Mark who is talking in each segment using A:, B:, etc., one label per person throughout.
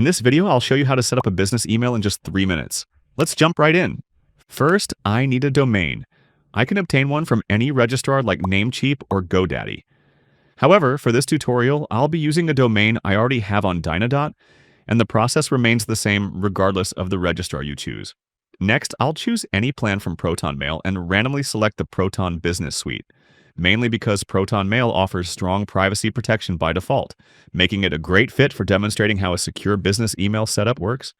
A: In this video, I'll show you how to set up a business email in just 3 minutes. Let's jump right in. First, I need a domain. I can obtain one from any registrar like Namecheap or GoDaddy. However, for this tutorial, I'll be using a domain I already have on Dynadot, and the process remains the same regardless of the registrar you choose. Next, I'll choose any plan from Proton Mail and randomly select the Proton Business Suite, mainly because Proton Mail offers strong privacy protection by default, making it a great fit for demonstrating how a secure business email setup works.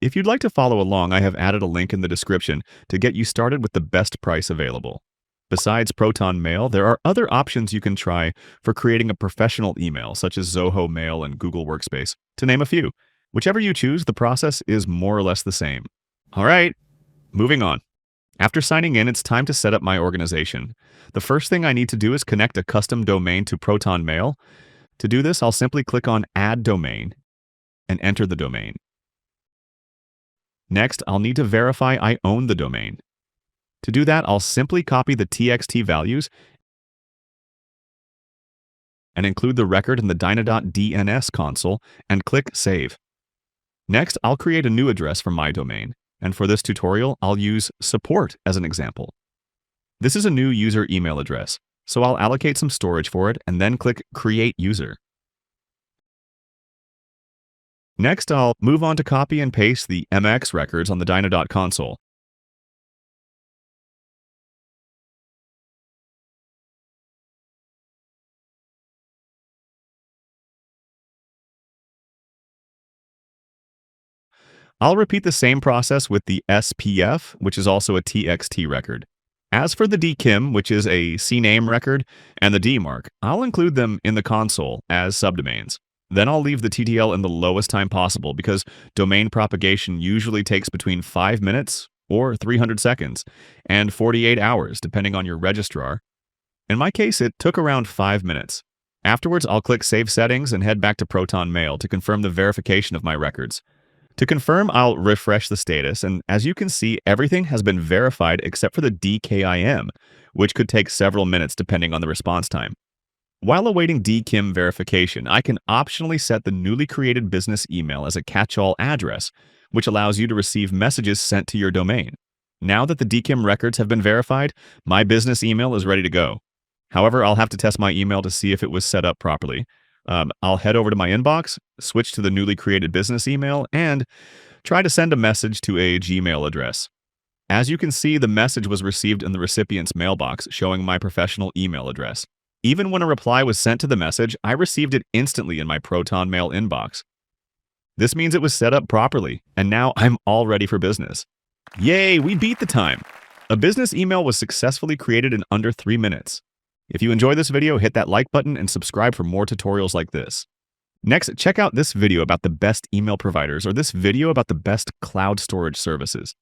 A: If you'd like to follow along, I have added a link in the description to get you started with the best price available. Besides Proton Mail, there are other options you can try for creating a professional email, such as Zoho Mail and Google Workspace, to name a few. Whichever you choose, the process is more or less the same. All right, moving on. After signing in, it's time to set up my organization. The first thing I need to do is connect a custom domain to Proton Mail. To do this, I'll simply click on Add Domain and enter the domain. Next, I'll need to verify I own the domain. To do that, I'll simply copy the TXT values and include the record in the Dynadot DNS console and click Save. Next, I'll create a new address for my domain, and for this tutorial, I'll use support as an example. This is a new user email address, so I'll allocate some storage for it and then click Create User. Next, I'll move on to copy and paste the MX records on the Dynadot console. I'll repeat the same process with the SPF, which is also a TXT record. As for the DKIM, which is a CNAME record, and the DMARC, I'll include them in the console as subdomains. Then I'll leave the TTL in the lowest time possible because domain propagation usually takes between 5 minutes or 300 seconds and 48 hours, depending on your registrar. In my case, it took around 5 minutes. Afterwards, I'll click Save Settings and head back to Proton Mail to confirm the verification of my records. To confirm, I'll refresh the status, and as you can see, everything has been verified except for the DKIM, which could take several minutes depending on the response time. While awaiting DKIM verification, I can optionally set the newly created business email as a catch-all address, which allows you to receive messages sent to your domain. Now that the DKIM records have been verified, my business email is ready to go. However, I'll have to test my email to see if it was set up properly. I'll head over to my inbox, switch to the newly created business email, and try to send a message to a Gmail address. As you can see, the message was received in the recipient's mailbox, showing my professional email address. Even when a reply was sent to the message, I received it instantly in my Proton Mail inbox. This means it was set up properly, and now I'm all ready for business. Yay, we beat the time! A business email was successfully created in under 3 minutes. If you enjoyed this video, hit that like button and subscribe for more tutorials like this. Next, check out this video about the best email providers or this video about the best cloud storage services.